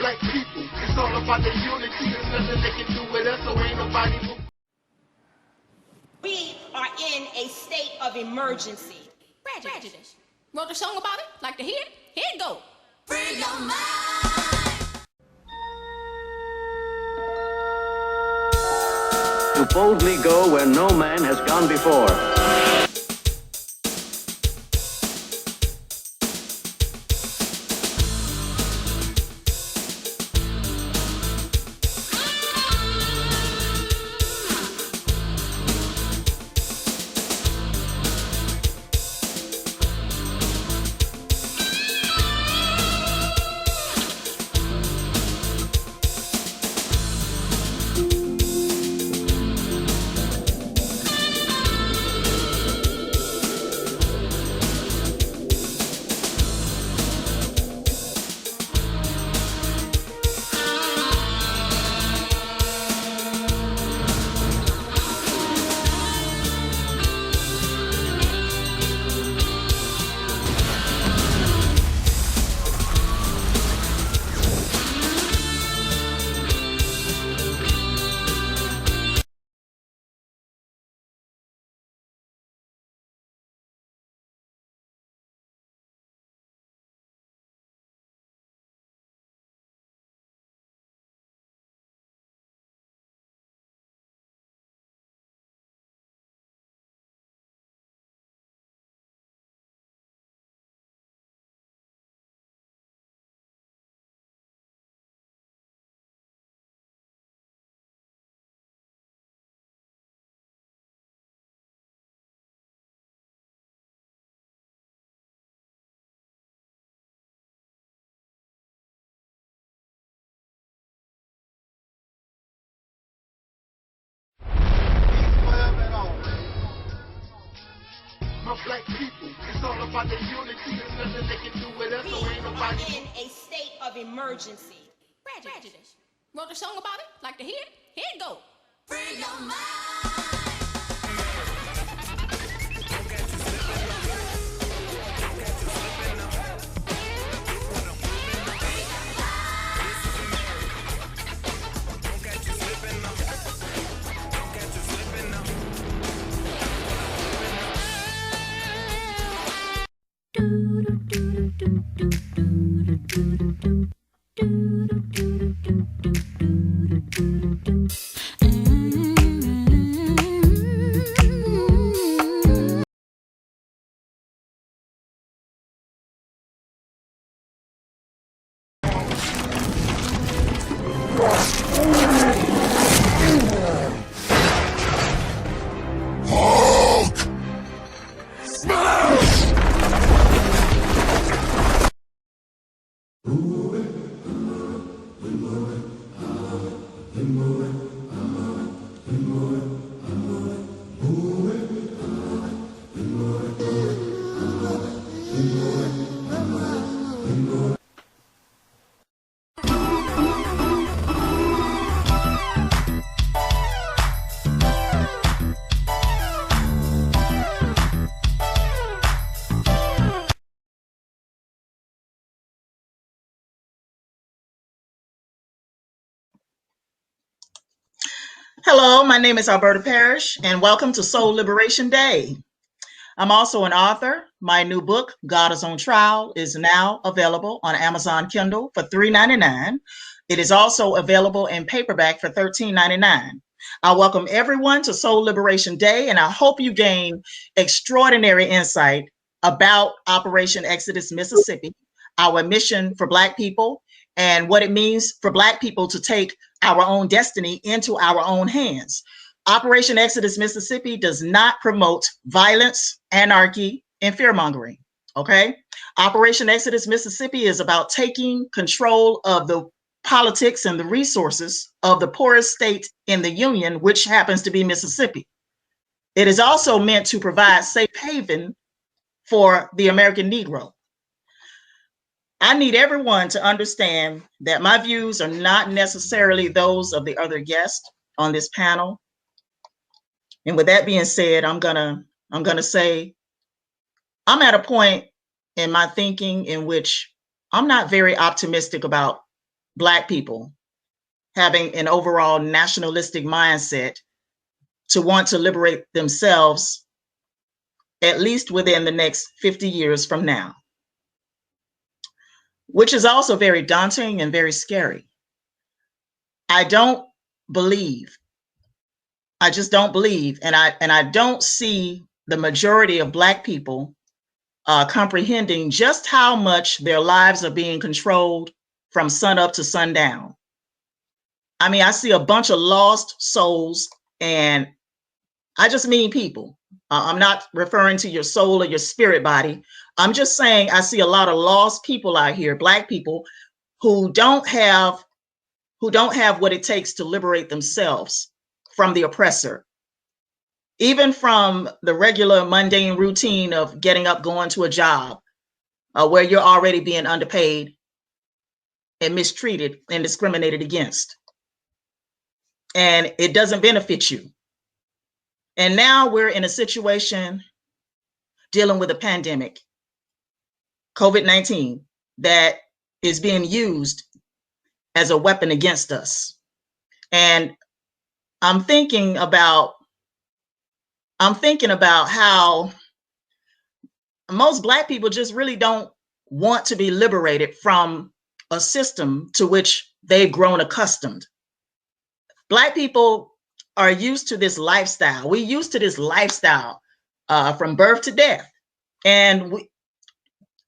black people. It's all about the unity. There's nothing they can do with us, so ain't nobody who... We are in a state of emergency. Prejudice. Wrote a song about it? Like to hear it? Here it go. Free your mind. To boldly go where no man has gone before. Black people, it's all about the unity. There's nothing they can do with us, so ain't nobody. We are in a state of emergency. Prejudice. Wrote a song about it? Like to hear it? Here it go. Free your mind. Hello, my name is Alberta Parrish, and welcome to Soul Liberation Day. I'm also an author. My new book, God is on Trial, is now available on Amazon Kindle for $3.99. It is also available in paperback for $13.99. I welcome everyone to Soul Liberation Day, and I hope you gain extraordinary insight about Operation Exodus Mississippi, our mission for Black people, and what it means for Black people to take our own destiny into our own hands. Operation Exodus Mississippi does not promote violence, anarchy, and fear-mongering, okay? Operation Exodus Mississippi is about taking control of the politics and the resources of the poorest state in the Union, which happens to be Mississippi. It is also meant to provide safe haven for the American Negro. I need everyone to understand that my views are not necessarily those of the other guests on this panel. And with that being said, I'm gonna say I'm at a point in my thinking in which I'm not very optimistic about Black people having an overall nationalistic mindset to want to liberate themselves, at least within the next 50 years from now, which is also very daunting and very scary. I don't believe, I just don't believe, and I don't see the majority of Black people comprehending just how much their lives are being controlled from sunup to sundown. I mean, I see a bunch of lost souls, and I just mean people. I'm not referring to your soul or your spirit body. I'm just saying I see a lot of lost people out here, Black people, who don't have what it takes to liberate themselves from the oppressor, even from the regular mundane routine of getting up, going to a job where you're already being underpaid and mistreated and discriminated against. And it doesn't benefit you. And now we're in a situation dealing with a pandemic, COVID-19, that is being used as a weapon against us. And I'm thinking about how most Black people just really don't want to be liberated from a system to which they've grown accustomed. Black people are used to this lifestyle. We're used to this lifestyle from birth to death. And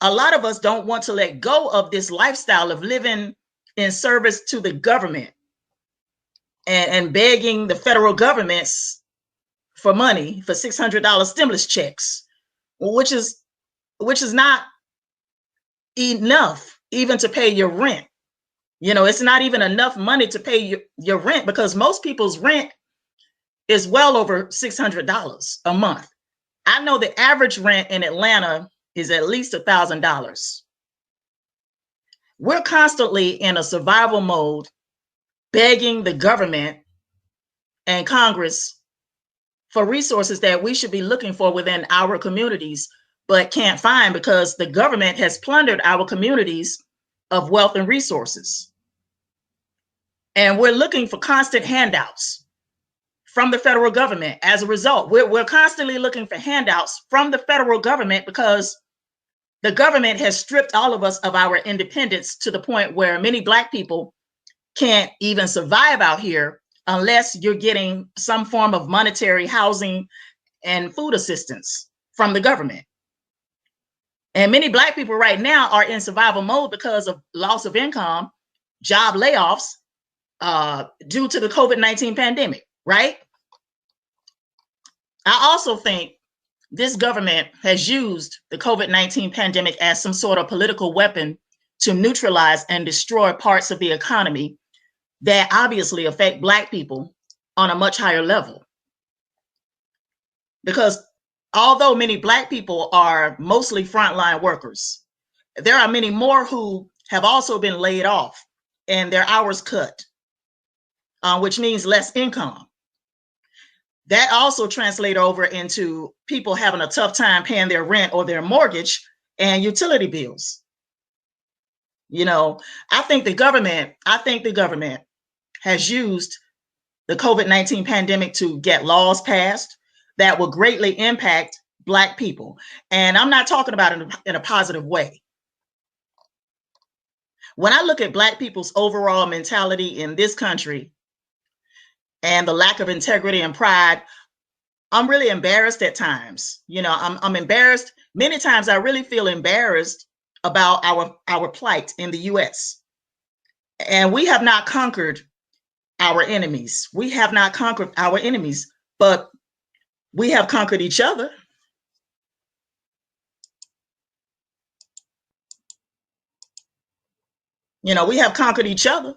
a lot of us don't want to let go of this lifestyle of living in service to the government and begging the federal governments for money for $600 stimulus checks, which is not enough even to pay your rent. You know, it's not even enough money to pay your rent, because most people's rent is well over $600 a month. I know the average rent in Atlanta is at least $1,000. We're constantly in a survival mode, begging the government and Congress for resources that we should be looking for within our communities, but can't find because the government has plundered our communities of wealth and resources. And we're looking for constant handouts from the federal government. As a result, we're constantly looking for handouts from the federal government because the government has stripped all of us of our independence to the point where many Black people can't even survive out here unless you're getting some form of monetary, housing, and food assistance from the government. And many Black people right now are in survival mode because of loss of income, job layoffs, due to the COVID-19 pandemic, right? I also think this government has used the COVID-19 pandemic as some sort of political weapon to neutralize and destroy parts of the economy that obviously affect Black people on a much higher level. Because although many Black people are mostly frontline workers, there are many more who have also been laid off and their hours cut, which means less income. That also translates over into people having a tough time paying their rent or their mortgage and utility bills. You know, I think the government has used the COVID-19 pandemic to get laws passed that will greatly impact Black people. And I'm not talking about it in a positive way. When I look at Black people's overall mentality in this country and the lack of integrity and pride, I'm really embarrassed at times. You know, I'm embarrassed. Many times I really feel embarrassed about our plight in the US. And we have not conquered our enemies. We have not conquered our enemies, but we have conquered each other. You know, we have conquered each other.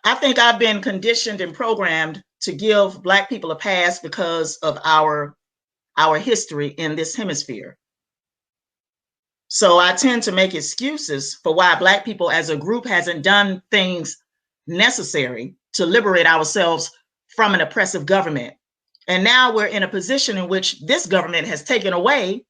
I think I've been conditioned and programmed to give Black people a pass because of our history in this hemisphere. So I tend to make excuses for why Black people as a group hasn't done things necessary to liberate ourselves from an oppressive government. And now we're in a position in which this government has taken away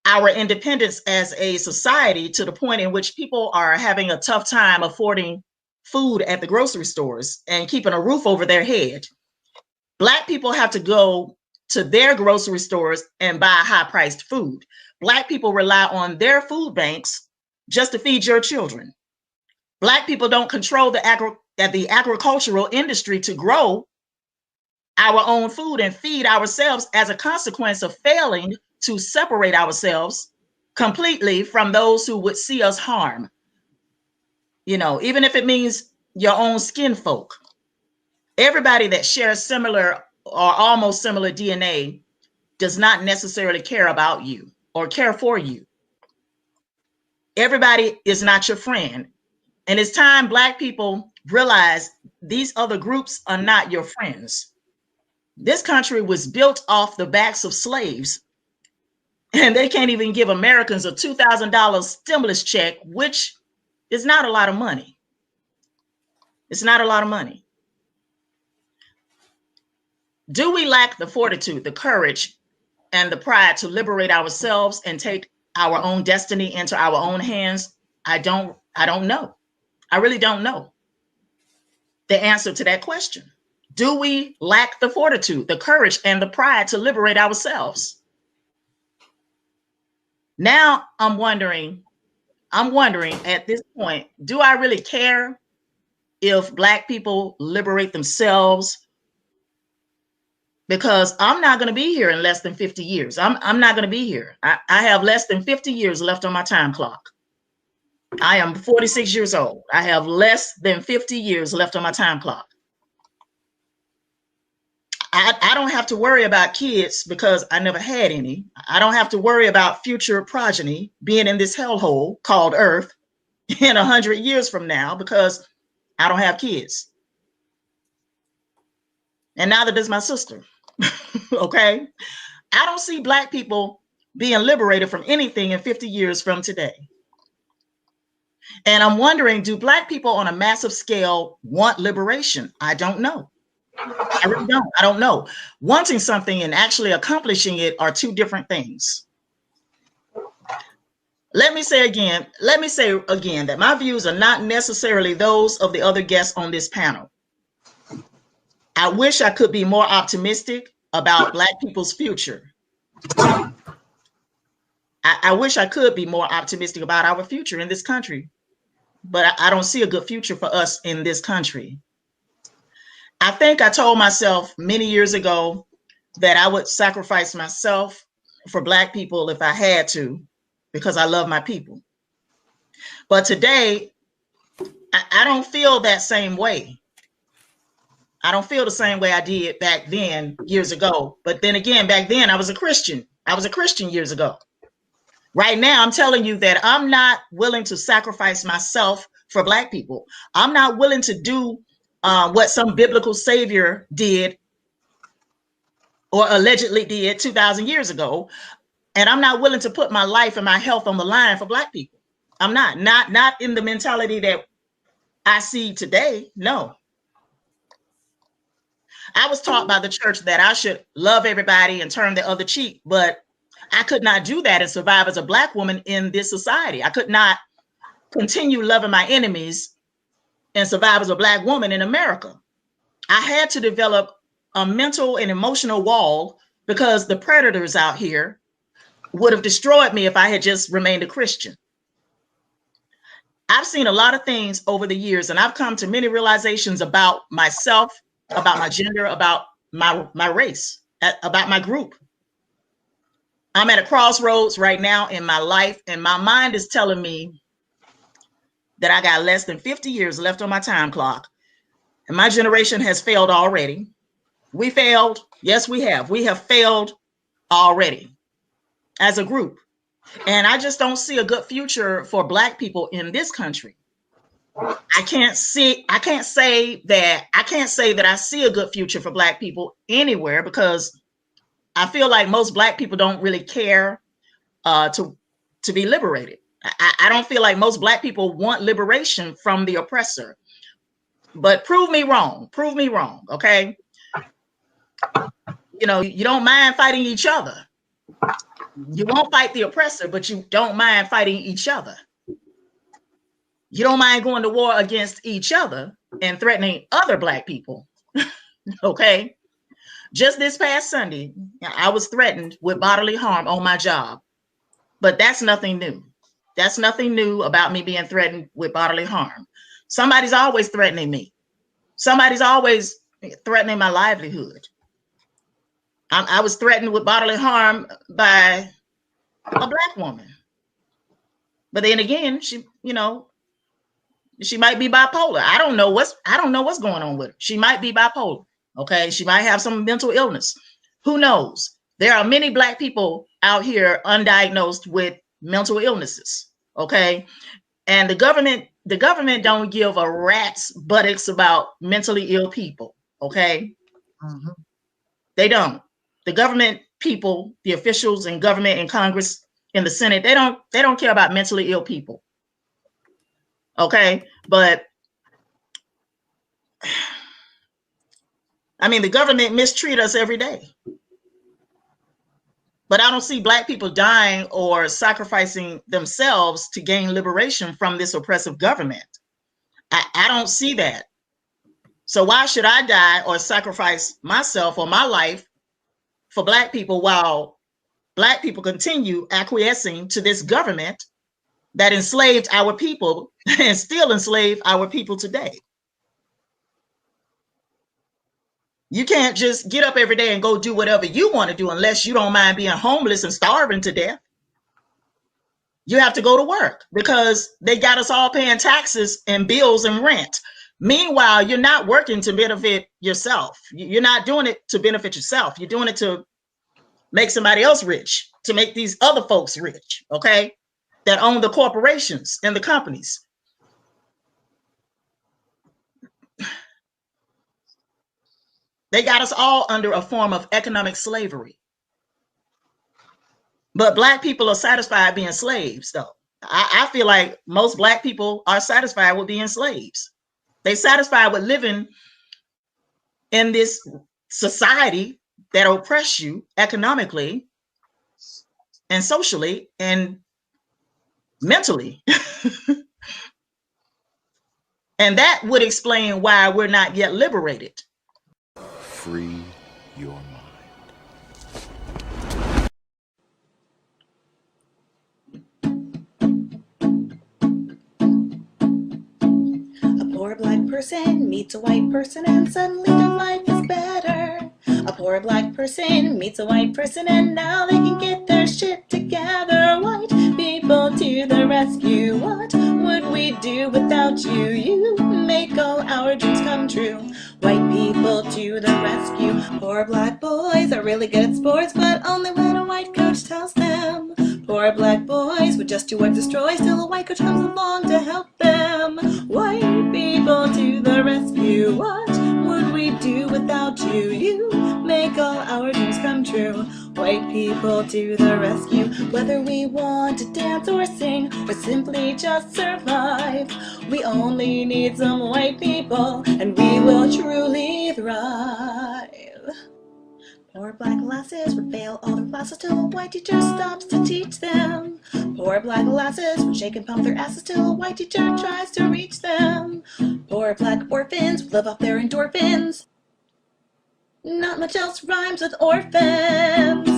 our independence as a society to the point in which people are having a tough time affording food at the grocery stores and keeping a roof over their head. Black people have to go to their grocery stores and buy high-priced food. Black people rely on their food banks just to feed your children. Black people don't control the agricultural industry to grow our own food and feed ourselves as a consequence of failing to separate ourselves completely from those who would see us harm. You know, even if it means your own skin folk. Everybody that shares similar or almost similar DNA does not necessarily care about you or care for you. Everybody is not your friend. And it's time Black people realize these other groups are not your friends. This country was built off the backs of slaves, and they can't even give Americans a $2,000 stimulus check, which is not a lot of money. It's not a lot of money. Do we lack the fortitude, the courage, and the pride to liberate ourselves and take our own destiny into our own hands? I don't know. I really don't know the answer to that question. Do we lack the fortitude, the courage, and the pride to liberate ourselves? Now I'm wondering at this point, do I really care if Black people liberate themselves? Because I'm not going to be here in less than 50 years. I'm not going to be here. I have less than 50 years left on my time clock. I am 46 years old. I have less than 50 years left on my time clock. I don't have to worry about kids because I never had any. I don't have to worry about future progeny being in this hellhole called Earth in 100 years from now because I don't have kids. And neither does my sister. Okay? I don't see Black people being liberated from anything in 50 years from today. And I'm wondering, do Black people on a massive scale want liberation? I don't know. I really don't. I don't know. Wanting something and actually accomplishing it are two different things. Let me say again that my views are not necessarily those of the other guests on this panel. I wish I could be more optimistic about Black people's future. I wish I could be more optimistic about our future in this country, but I don't see a good future for us in this country. I think I told myself many years ago that I would sacrifice myself for Black people if I had to, because I love my people. But today, I don't feel that same way. I don't feel the same way I did back then years ago. But then again, back then I was a Christian. I was a Christian years ago. Right now, I'm telling you that I'm not willing to sacrifice myself for Black people. I'm not willing to do what some biblical savior did or allegedly did 2,000 years ago. And I'm not willing to put my life and my health on the line for Black people. I'm not in the mentality that I see today. No. I was taught by the church that I should love everybody and turn the other cheek, but I could not do that and survive as a Black woman in this society. I could not continue loving my enemies and survive as a Black woman in America. I had to develop a mental and emotional wall because the predators out here would have destroyed me if I had just remained a Christian. I've seen a lot of things over the years, and I've come to many realizations about myself, about my gender, about my race, about my group. I'm at a crossroads right now in my life, and my mind is telling me that I got less than 50 years left on my time clock. And my generation has failed already. We failed. Yes, we have. We have failed already as a group. And I just don't see a good future for Black people in this country. I can't say that I see a good future for Black people anywhere because I feel like most Black people don't really care to be liberated. I don't feel like most Black people want liberation from the oppressor. But prove me wrong. Prove me wrong. Okay. You know, you don't mind fighting each other. You won't fight the oppressor, but you don't mind fighting each other. You don't mind going to war against each other and threatening other Black people. Okay. Just this past Sunday, I was threatened with bodily harm on my job, but that's nothing new. That's nothing new about me being threatened with bodily harm. Somebody's always threatening me. Somebody's always threatening my livelihood. I was threatened with bodily harm by a Black woman. But then again, she might be bipolar. I don't know what's going on with her. She might be bipolar. Okay. She might have some mental illness. Who knows? There are many Black people out here undiagnosed with mental illnesses. Okay. And the government don't give a rat's buttocks about mentally ill people. Okay. Mm-hmm. They don't. The government people, the officials in government and Congress, in the Senate, they don't care about mentally ill people. Okay. But I mean, the government mistreat us every day. But I don't see Black people dying or sacrificing themselves to gain liberation from this oppressive government. I don't see that. So why should I die or sacrifice myself or my life for Black people while Black people continue acquiescing to this government that enslaved our people and still enslave our people today? You can't just get up every day and go do whatever you want to do unless you don't mind being homeless and starving to death. You have to go to work because they got us all paying taxes and bills and rent. Meanwhile, you're not working to benefit yourself. You're not doing it to benefit yourself. You're doing it to make somebody else rich, to make these other folks rich, okay, that own the corporations and the companies. They got us all under a form of economic slavery. But Black people are satisfied being slaves, though. I feel like most Black people are satisfied with being slaves. They satisfied with living in this society that oppress you economically and socially and mentally. And that would explain why we're not yet liberated. Free your mind. A poor Black person meets a white person and suddenly their life is better. A poor Black person meets a white person and now they can get their shit together. White people to the rescue. What would we do without you? You make all our dreams come true. White people to the rescue. Poor Black boys are really good at sports, but only when a white coach tells them. Poor Black boys would just do what destroys till a white coach comes along to help them. White people to the rescue. What would we do without you? You make all our dreams come true. White people to the rescue. Whether we want to dance or sing or simply just survive, we only need some white people and we will truly thrive. Poor Black lasses would fail all their classes till a white teacher stops to teach them. Poor Black lasses would shake and pump their asses till a white teacher tries to reach them. Poor Black orphans would live off their endorphins. Not much else rhymes with orphans.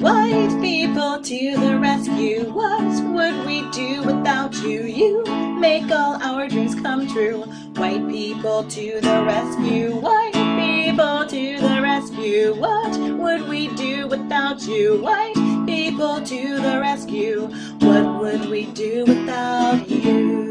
White people to the rescue. What would we do without you? You make all our dreams come true. White people to the rescue. White people to the rescue. What would we do without you? White people to the rescue. What would we do without you?